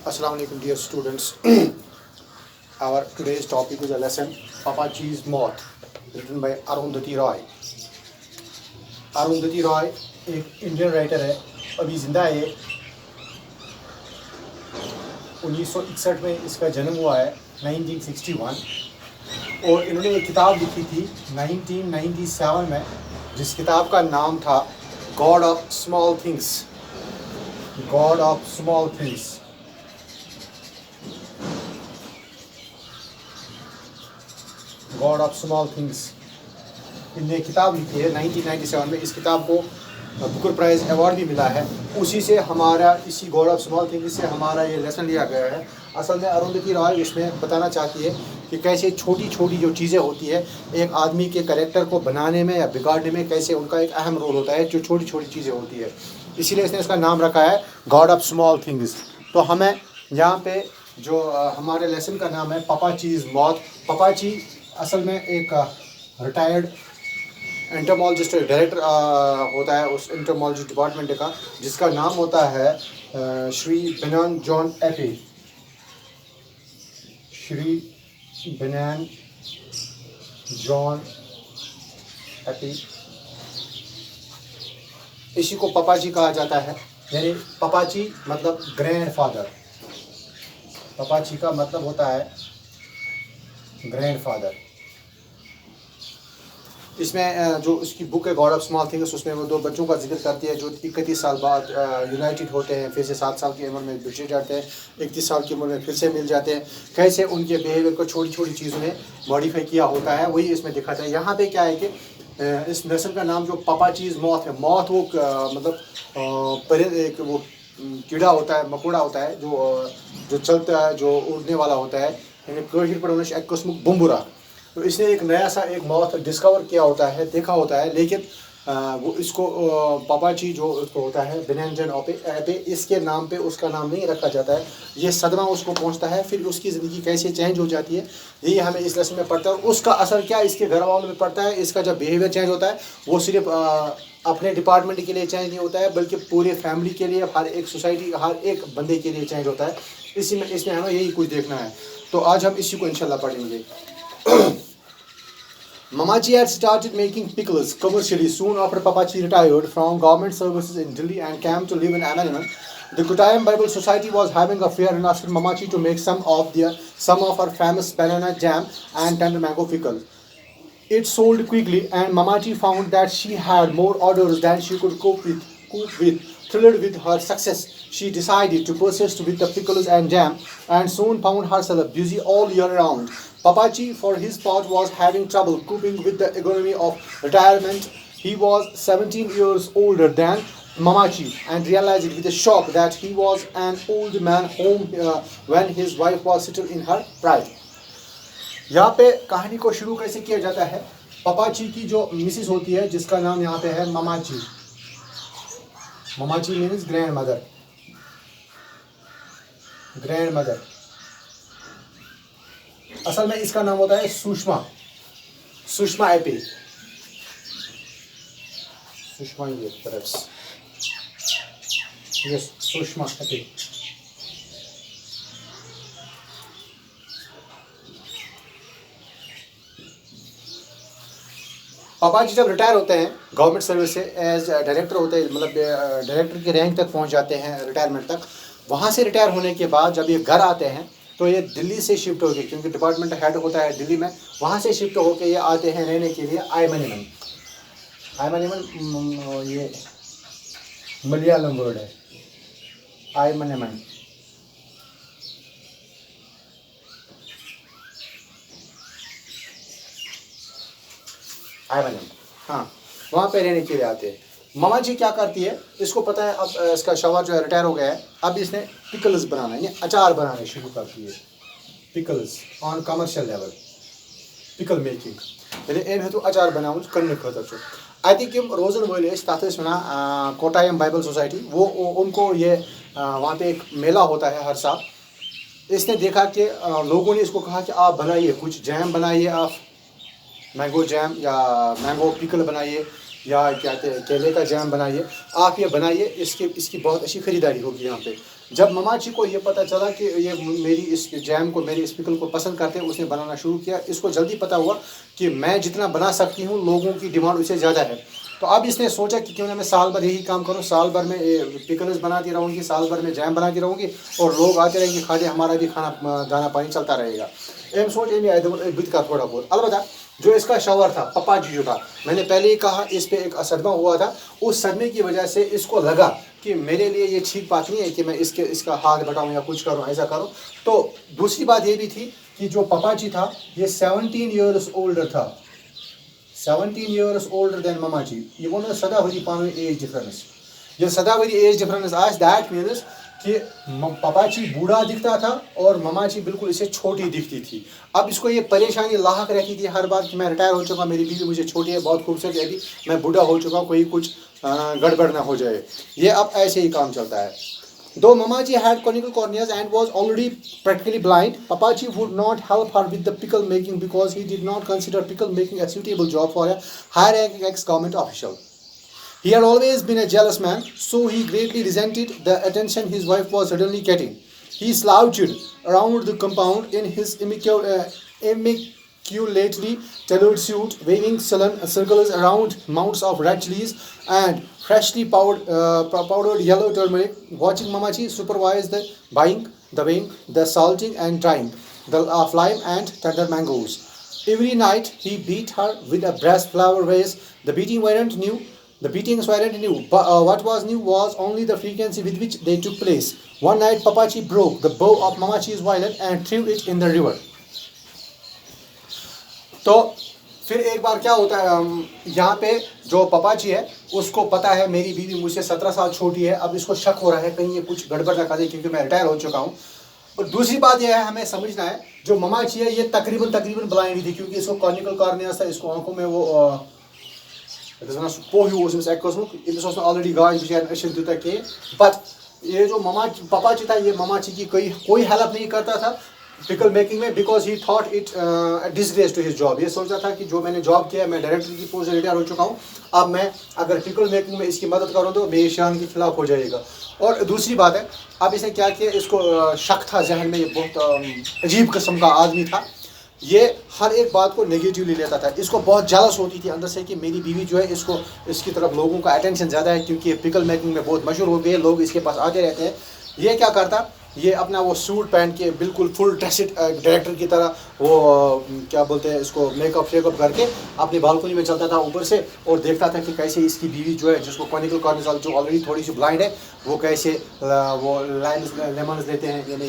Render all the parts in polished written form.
Assalamu alaikum dear students. Our today's topic is a lesson Papachi's Moth written by Arundhati Roy. Arundhati Roy एक Indian writer है, अभी ज़िंदा है। 1961 में इसका जन्म हुआ है, 1961, और इन्होंने एक किताब लिखी थी 1997 में, जिस किताब का नाम था God of small things. God of small things. God of small things इनने किताब लिखी है 1997 में। इस किताब को बुकर प्राइज़ अवार्ड भी मिला है। उसी से हमारा इसी गॉड ऑफ स्मॉल थिंग्स से हमारा ये लेसन लिया गया है। असल में अरुंधति रॉय इसमें बताना चाहती है कि कैसे छोटी छोटी जो चीज़ें होती है एक आदमी के कैरेक्टर को बनाने में या बिगाड़ने में कैसे उनका एक अहम रोल होता है, जो छोटी छोटी चीज़ें होती है। इसीलिए इसने इसका नाम रखा है गॉड ऑफ स्मॉल थिंग्स। तो हमें यहाँ पे जो हमारे लेसन का नाम है पापाचीज़ मॉथ। पापाची असल में एक रिटायर्ड एंटोमोलॉजिस्ट डायरेक्टर होता है उस एंटोमोलॉजी डिपार्टमेंट का, जिसका नाम होता है Shri Benan John AP. Shri Benan John AP, इसी को पापाजी कहा जाता है। यानी पापाजी मतलब ग्रैंडफादर। पापाजी का मतलब होता है ग्रैंडफादर। इसमें जो उसकी बुक है गॉड ऑफ स्मॉल थिंग्स, उसमें वो दो बच्चों का जिक्र करती है जो 31 साल बाद यूनाइटेड होते हैं, फिर से 7 साल की उम्र में बिछड़ जाते हैं, 31 साल की उम्र में फिर से मिल जाते हैं। कैसे उनके बिहेवियर को छोटी छोटी चीज़ों ने मॉडिफाई किया होता है, वही इसमें दिखाता है। यहाँ पे क्या है कि इस लेसन का नाम जो पापाचीज़ मॉथ है। मॉथ वो मतलब एक वो कीड़ा होता है, मकोड़ा होता है जो चलता है, जो उड़ने वाला होता है। यानी कशीर पर एक किस्म बुम्बुरा। तो इसने एक नया सा एक मॉथ डिस्कवर किया होता है, देखा होता है, लेकिन वो इसको पापाची जो उसको होता है बेनान जॉन एपी, इसके नाम पे उसका नाम नहीं रखा जाता है। ये सदमा उसको पहुंचता है, फिर उसकी ज़िंदगी कैसे चेंज हो जाती है ये हमें इस लेसन में पढ़ता है। उसका असर क्या इसके घर वालों में पड़ता है। इसका जब बिहेवियर चेंज होता है वो सिर्फ अपने डिपार्टमेंट के लिए चेंज नहीं होता है, बल्कि पूरे फैमिली के लिए, हर एक सोसाइटी, हर एक बंदे के लिए चेंज होता है। इसमें हमें यही कुछ देखना है। तो आज हम इसी को इंशाल्लाह पढ़ेंगे। Mamachi had started making pickles commercially soon after Papachi retired from government services in Delhi and came to live in Amman. The Kottayam Bible Society was having a fair and asked Mamachi to make some of her famous banana jam and tender mango pickle. It sold quickly, and Mamachi found that she had more orders than she could cope with. Thrilled with her success, she decided to persist with the pickles and jam, and soon found herself busy all year round. Papachi, for his part, was having trouble coping with the economy of retirement. He was 17 years older than Mamachi and realized with a shock that he was an old man home when his wife was still in her pride. यहाँ पे कहानी को शुरू कैसे किया जाता है। पापाची की जो मिसिस होती है, जिसका नाम यहाँ पे है Mamachi. Mamachi means grandmother. Grandmother असल में इसका नाम होता है सुषमा। सुषमा एपी। सुषमा ये यस, सुषमा एपी। पापा जी जब रिटायर होते हैं गवर्नमेंट सर्विस से, एज डायरेक्टर होते हैं, मतलब डायरेक्टर की रैंक तक पहुंच जाते हैं, रिटायरमेंट तक। वहाँ से रिटायर होने के बाद जब ये घर आते हैं तो ये दिल्ली से शिफ्ट हो गए, क्योंकि डिपार्टमेंट हेड होता है दिल्ली में। वहाँ से शिफ्ट होकर ये आते हैं रहने के लिए आयमनिमन। आयमनिमन ये मलयालम वर्ड है, आयमनिमन। हाँ, वहाँ पे रहने के लिए आते हैं। मामा जी क्या करती है, इसको पता है अब इसका शौहर जो है रिटायर हो गया है, अब इसने पिकल्स बनाना यानी अचार बनाने शुरू करती है। Pickles on commercial level, pickle making यानी एम है तो अचार बनाऊँ करने खतर छो। आई थिंक यम रोज़न वाले तथ वना कोटायम बाइबल सोसाइटी, वो उनको ये वहाँ पे एक मेला होता है हर साल। इसने देखा कि लोगों ने इसको कहा कि आप बनाइए कुछ जैम बनाइए, आप मैंगो जैम या मैंगो पिकल बनाइए, या क्या कहते हैं केले का जैम बनाइए, आप ये बनाइए, इसकी बहुत अच्छी ख़रीदारी होगी यहाँ पे। जब ममाची को ये पता चला कि ये मेरी इस जैम को, मेरी इस पिकल को पसंद करते हैं, उसने बनाना शुरू किया। इसको जल्दी पता हुआ कि मैं जितना बना सकती हूँ लोगों की डिमांड उससे ज़्यादा है। तो अब इसने सोचा कि क्यों ना मैं साल भर यही काम करूँ, साल भर में पिकल्स बनाती रहूँगी, साल भर में जैम बनाती रहूँगी और लोग आते रहेंगे खाते, हमारा भी खाना दाना पानी चलता रहेगा। एम सोच एम बुद का थोड़ा बहुत। अलबत्ता जो इसका शौहर था, पप्पा जी जो था, मैंने पहले ही कहा इस पे एक सदमा हुआ था। उस सदमे की वजह से इसको लगा कि मेरे लिए ये ठीक बात नहीं है कि मैं इसका हाथ बटाऊँ या कुछ करूँ, ऐसा करूँ। तो दूसरी बात ये भी थी कि जो पप्पा जी था ये 17 ईयर्स ओल्डर था, 17 ईयर्स ओल्डर देन ममा जी। ये वो सदा वरी पान एज डिफरेंस, ये सदा वरी एज डिफरेंस आज, दैट मीन्स कि पापा जी बूढ़ा दिखता था और ममा जी बिल्कुल इसे छोटी दिखती थी। अब इसको ये परेशानी लाहक रहती थी हर बार कि मैं रिटायर हो चुका, मेरी बीवी मुझे छोटी है, बहुत खूबसूरत है, अभी मैं बूढ़ा हो चुका हूँ, कोई कुछ गड़बड़ ना हो जाए। ये अब ऐसे ही काम चलता है। Though Mamaji had conical corneas and was already practically blind, Papaji would not help her with the pickle making because he did not consider pickle making a suitable job for a high-ranking ex-government official. He had always been a jealous man, so he greatly resented the attention his wife was suddenly getting. He slouched around the compound in his immaculately tailored suit, waving sullen circles around mounds of red chilies and freshly powdered yellow turmeric, watching Mamachi supervise the buying, the weighing, the salting and drying of lime and tender mangoes. Every night he beat her with a brass flower vase. The beatings weren't new, but what was new was only the frequency with which they took place. One night, Papachi broke the bow of Mamachi's violin and threw it in the river. तो फिर एक बार क्या होता है, यहाँ पे जो पपाची है उसको पता है मेरी बीवी मुझसे 17 साल छोटी है। अब इसको शक हो रहा है कहीं ये कुछ गड़बड़ ना कर दे क्योंकि मैं रिटायर हो चुका हूँ। और दूसरी बात यह है हमें समझना है जो ममाची है ये तकरीबन ब्लाइंड थी क्योंकि इसको कॉर्निकल कॉर्नियास था, इसको आंखों में वो ऑलरेडी गाज बिचार दिता कि बट ये जो पपाची था ये ममाची की कोई हेल्प नहीं करता था पिकल मेकिंग में, because he thought it disgrace to his job. ये सोचता था कि जो मैंने जॉब किया है, मैं डायरेक्टर की पोस्ट से रिटायर हो चुका हूँ, अब मैं अगर पिकल मेकिंग में इसकी मदद करूँ तो मेरी शान के खिलाफ हो जाएगा। और दूसरी बात है अब इसने क्या किया, इसको शक था जहन में, ये बहुत अजीब किस्म का आदमी था, ये हर एक बात को नेगेटिवली लेता था। इसको बहुत जेलस होती थी अंदर से कि मेरी बीवी जो है इसको इसकी तरफ लोगों का अटेंशन ज़्यादा है क्योंकि पिकल मेकिंग में बहुत मशहूर हो गए, लोग इसके पास आते रहते हैं। ये क्या करता, ये अपना वो सूट पहन के बिल्कुल फुल ड्रेसेड डायरेक्टर की तरह वो क्या बोलते हैं इसको मेकअप शेकअप करके अपनी बालकनी में चलता था ऊपर से और देखता था कि कैसे इसकी बीवी जो है जिसको कॉर्निकल कॉर्नियल जो ऑलरेडी थोड़ी सी ब्लाइंड है वो कैसे वो लेमन लेते हैं, यानी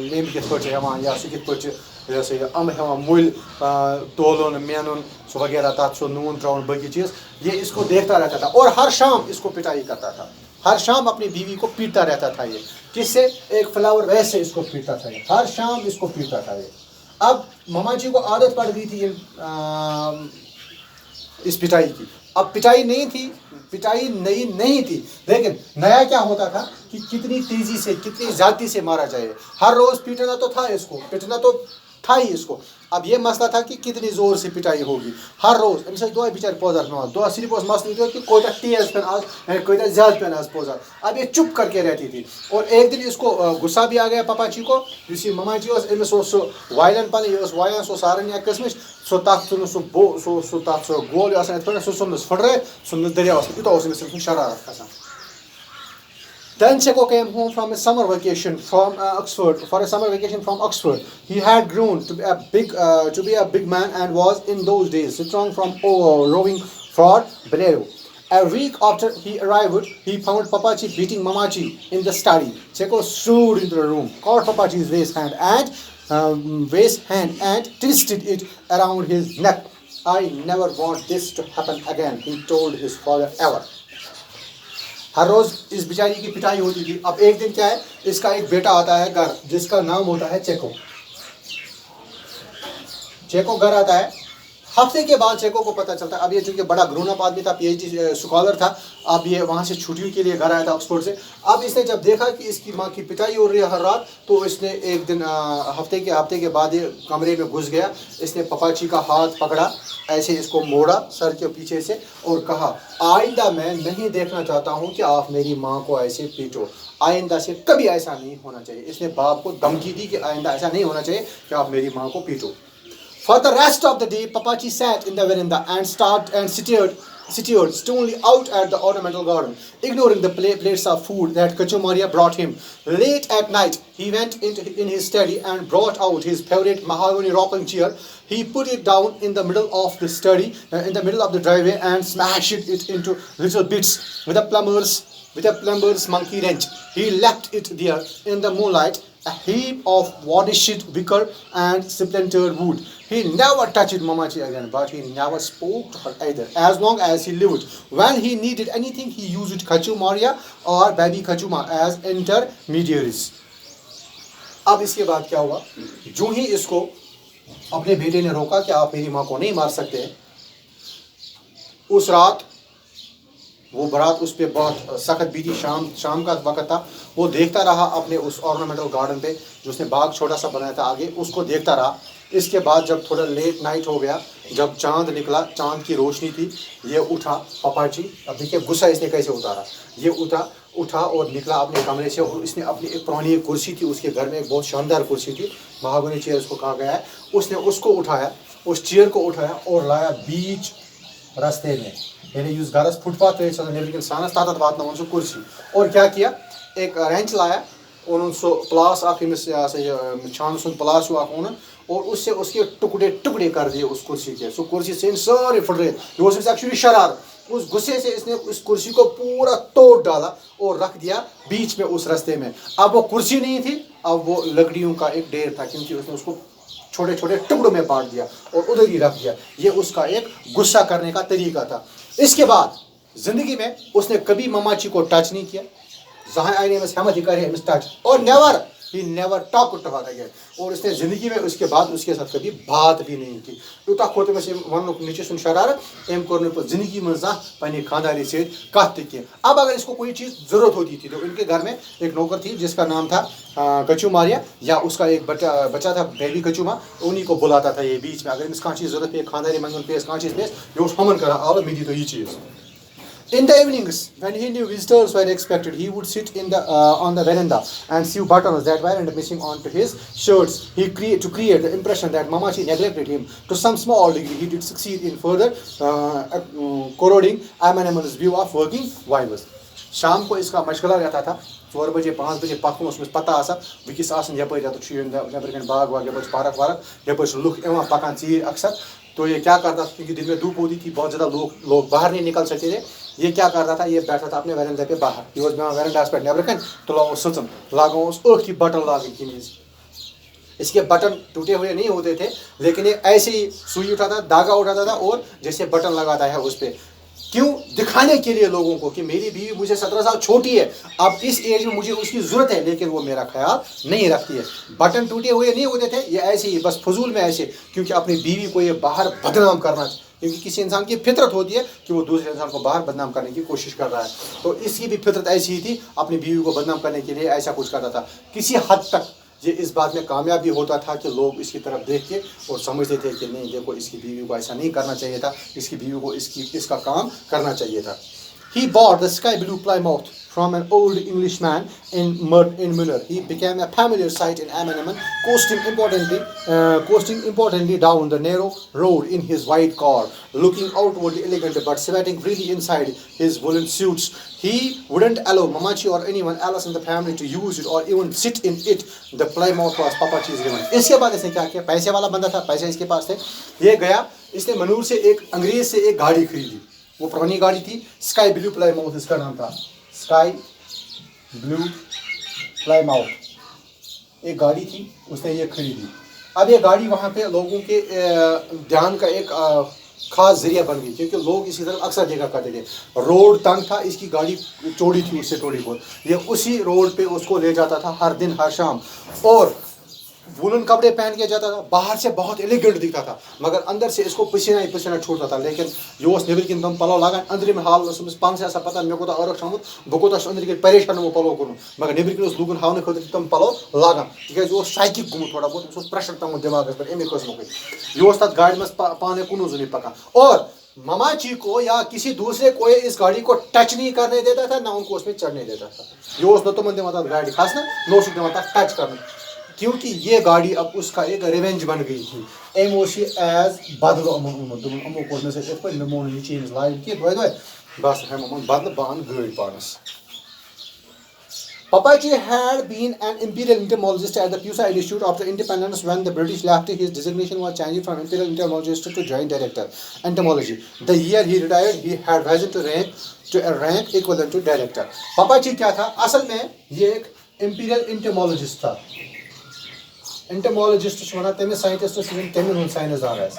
लेम कित पे या सह कित जैसे अम हेवान मूल तोलन मेन सो वगैरह तथ सो नून त्राउन बाकी चीज़, ये इसको देखता रहता था और हर शाम इसको पिटाई करता था, हर शाम अपनी बीवी को पीटता रहता था। ये किससे, एक फ्लावर वैसे इसको पीटता था, ये हर शाम इसको पीटता था ये। अब मामा जी को आदत पड़ गई थी इस पिटाई की। अब पिटाई नहीं थी, लेकिन नया क्या होता था कि कितनी तेजी से कितनी ज्यादती से मारा जाए। हर रोज पीटना तो था इसको, पिटना तो था ही इसको। अब ये मसला था कि कितनी जोर से पिटाई होगी हर रोज। अमिस दो बिचार पोजर ना दो सिर्फ मसला कि कोई तेज पेन आज कोई ज्यादा पेन आज पोजर। अब ये चुप करके रहती थी और एक दिन इसको गुस्सा भी आ गया पापा जी को, जिस ममा जी अमिस वायलन पन ये वायन सो सारन कस्म सो तथ सो तथ सो गोल सो सुनस फटरे सुन दरिया यूत शरारत खसान। Then Checo came home from a summer vacation from Oxford. For a summer vacation from Oxford, he had grown to be a big man and was in those days strong from rowing for Bolero. A week after he arrived, he found Papachi beating Mamachi in the study. Checo strode into the room, caught Papachi's waist hand and twisted it around his neck. I never want this to happen again, he told his father ever. हर रोज इस बिचारी की पिटाई होती थी। अब एक दिन क्या है, इसका एक बेटा आता है घर जिसका नाम होता है चेको। चेको घर आता है, हफ्ते के बाद चेको को पता चलता, अब ये चूंकि बड़ा ग्रोन अप आदमी था, पीएचडी स्कॉलर था, अब ये वहाँ से छुट्टियों के लिए घर आया था ऑक्सफोर्ड से। अब इसने जब देखा कि इसकी माँ की पिटाई हो रही है हर रात, तो इसने एक दिन हफ्ते के बाद ये कमरे में घुस गया। इसने पपाची का हाथ पकड़ा, ऐसे इसको मोड़ा सर के पीछे से और कहा, आइंदा मैं नहीं देखना चाहता हूँ कि आप मेरी माँ को ऐसे पीटो, आइंदा से कभी ऐसा नहीं होना चाहिए। इसने बाप को धमकी दी कि आइंदा ऐसा नहीं होना चाहिए कि आप मेरी माँ को पीटो। For the rest of the day, Papachi sat in the veranda and stared stonily out at the ornamental garden, ignoring the plates of food that Kachu Maria brought him. Late at night, he went in his study and brought out his favorite mahogany rocking chair. He put it down in the middle of the study, in the middle of the driveway, and smashed it into little bits with a plumber's monkey wrench. He left it there in the moonlight, a heap of varnished wicker and splintered wood. He never touched Mamachi again, but he never spoke to her either, as long as he lived. When he needed anything, he used Kachu Maria or Baby Kachuma as intermediaries. अब इसके बाद क्या हुआ, जो ही इसको अपने बेटे ने रोका कि आप मेरी माँ को नहीं मार सकते, उस रात वो बारात उस पर बहुत सख्त बीती। शाम का वक्त था। वो देखता रहा अपने उस ऑर्नामेंटल गार्डन पे जो उसने बाग छोटा सा बनाया था आगे, उसको देखता रहा। इसके बाद जब थोड़ा लेट नाइट हो गया, जब चांद निकला, चांद की रोशनी थी, ये उठा पपाची। अब देखिए गुस्सा इसने कैसे उतारा। ये उठा और निकला अपने कमरे से, और इसने अपनी एक पुरानी कुर्सी थी उसके घर में, एक बहुत शानदार कुर्सी थी, महागनी चेयर उसको कहा गया है। उसने उसको उठाया, उस चेयर को उठाया और लाया बीच रास्ते में, यानी यूज घरस फुटपाथ पे नेबरिकन सानस तातत वातनावन सो कुर्सी। और क्या किया, एक रेंच लाया, उन्होंने सो प्लास आख छान सुन प्लास ओन, और उससे उसके टुकड़े टुकड़े कर दिए उस कुर्सी के। सो कुर्सी से सारे फट रहे। एक्चुअली शरार, उस गुस्से से इसने उस कुर्सी को पूरा तोड़ डाला और रख दिया बीच में उस रास्ते में। अब वो कुर्सी नहीं थी, अब वो लकड़ियों का एक ढेर था, क्योंकि उसने उसको छोटे छोटे टुकड़ों में बांट दिया और उधर ही रख दिया। ये उसका एक गुस्सा करने का तरीका था। इसके बाद जिंदगी में उसने कभी ममाची को टच नहीं किया, जहाँ आईने में सहमत ही करे टच, और never talk to her again. और उसने जिंदगी में उसके बाद उसके साथ कभी बात भी नहीं की। यूता खोत में वन नीचे सुन शरारत एम कर जिंदगी में जा पन्ने खानदारी से कत की। अब अगर इसको कोई चीज़ ज़रूरत होती थी तो इनके घर में एक नौकर थी जिसका नाम था कचू मारिया, या उसका एक बच्चा था बेबी कचूमा, उन्हीं को बुलाता था ये बीच में। अगर इस चीज़ ज़रूरत पे खानदारी मंगन पे चीज़ पे ये हमन कर आलो मिली तो ये चीज़। In the evenings, when he knew visitors were expected, he would sit on the veranda and sew buttons that weren't missing onto his shirts. To create the impression that Mamachi neglected him. To some small degree, he did succeed in further corroding Amanaman's view of working wives. शाम को इसका मशगला रहता था, 4 बजे 5 बजे पकन उसमें पता आसा विकिस आसन यप नबरकन बाग वाग यप पार्क वारक यप लुक एवं पकान चीर अक्सर। तो ये क्या करता था, क्योंकि दिन में धूप होती थी, बहुत ज़्यादा लोग बाहर नहीं निकल सकते थे। ये क्या करता था, ये बैठा था अपने वेरंडा पे बाहर, ये वेरंडास पे नबरकन तो लागो सचन लागो उस की बटन लागे किमीज। इसके बटन टूटे हुए नहीं होते थे, लेकिन ये ऐसे ही सुई उठाता, धागा उठाता था और जैसे बटन लगाता है उस पर, क्यों, दिखाने के लिए लोगों को कि मेरी बीवी मुझे 17 साल छोटी है, अब इस एज में मुझे उसकी ज़रूरत है, लेकिन वो मेरा ख्याल नहीं रखती है। बटन टूटे हुए नहीं होते थे, ये ऐसे ही बस फजूल में ऐसे, क्योंकि अपनी बीवी को ये बाहर बदनाम करना, क्योंकि किसी इंसान की फितरत होती है कि वो दूसरे इंसान को बाहर बदनाम करने की कोशिश कर रहा है। तो इसकी भी फितरत ऐसी ही थी, अपनी बीवी को बदनाम करने के लिए ऐसा कुछ करता था। किसी हद तक ये इस बात में कामयाब भी होता था कि लोग इसकी तरफ देख के और समझते थे कि नहीं, देखो इसकी बीवी को ऐसा नहीं करना चाहिए था, इसकी बीवी को इसका काम करना चाहिए था। He bought the sky blue Plymouth from an old Englishman in Muller. He became a familiar sight in Amanaman, coasting importantly down the narrow road in his white car, looking outwardly elegant but sweating freely inside his woolen suits. He wouldn't allow Mamachi or anyone else in the family to use it or even sit in it. The Plymouth was Papachi's given. इसके बाद इसने क्या किया, पैसे वाला बंदा था, पैसे इसके पास थे, ये गया, इसने मनूर से एक अंग्रेज से एक गाड़ी खरीदी। वो पुरानी गाड़ी थी, स्काई ब्लू प्लाईमाउथ इसका नाम था, स्काई ब्लू प्लाईमाउथ एक गाड़ी थी, उसने ये खरीदी। अब ये गाड़ी वहाँ पे लोगों के ध्यान का एक खास जरिया बन गई, क्योंकि लोग इसी तरफ अक्सर देखा करते थे। रोड तंग था, इसकी गाड़ी चौड़ी थी उससे थोड़ी बहुत, ये उसी रोड पे उसको ले जाता था हर दिन हर शाम। और वुलन कपड़े पहन के जाता था, बाहर से बहुत एलिगेंट दिखता था, मगर अंदर से इसको पसीना ही पसीना छूटता था। लेकिन यो नबर किन तम पलो लागान, अंदर में हाल पान से पता मे कोता अर्क छमुत बह कोता अंदर के परेशान वो पलो कोन, मगर नबर किन लूगन हावन खुद तम पलो लागान तिक साइकिक गुम थोड़ा बहुत प्रेशर तम दिमाग पर अमे कस्मुक यो तथ गाड़ी में पाने कुन जुन पकान। और मामाची को या किसी दूसरे को इस गाड़ी को टच नहीं करने देता था, ना उनको उसमें चढ़ने देता था। यो न तुम दिमाग गाड़ी खासना नो दिमाग टच करना, क्योंकि ये गाड़ी अब उसका एक रिवेंज बन गई थी। एमोशी एज बदल अमो को में से पे मोन ये चीज लाइन की दोय बस हम बदल बान गाड़ी पानस। Papaji had been an imperial entomologist at the Pusa Institute after independence. When the British left, his designation was changed from imperial entomologist to joint director entomology. The year he retired, he had risen to a rank equivalent to director. Papaji क्या था? असल में ये एक imperial entomologist था। entomologist जो है Tamil scientist से तमिल हुन साइंसदान है।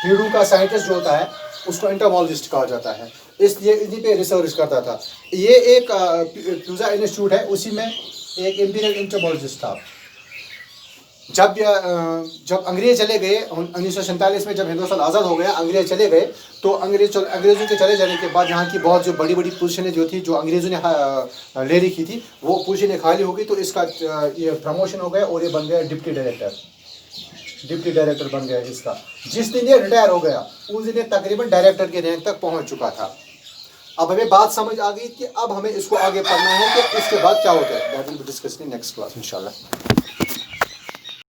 कीड़ों का साइंटिस्ट जो होता है उसको entomologist कहा जाता है, इसलिए इन्हीं पे रिसर्च करता था। ये एक प्यूसा इंस्टीट्यूट है, उसी में एक इंपीरियल एंटोमोलॉजिस्ट था। जब अंग्रेज चले गए 1947 में, जब हिंदुस्तान आज़ाद हो गया, अंग्रेज चले गए, तो अंग्रेजों के चले जाने के बाद यहाँ की बहुत जो बड़ी बड़ी पोजीशनें जो थी, जो अंग्रेजों ने ले रखी थी, वो पोजीशनें खाली हो गई। तो इसका ये प्रमोशन हो गया और ये बन गया डिप्टी डायरेक्टर बन गया इसका। जिस दिन ये रिटायर हो गया उस दिन ये तकरीबन डायरेक्टर के रैंक तक पहुँच चुका था। अब हमें बात समझ आ गई कि अब हमें इसको आगे पढ़ना है कि इसके बाद क्या होता है। That will be discussed in next class इंशाल्लाह।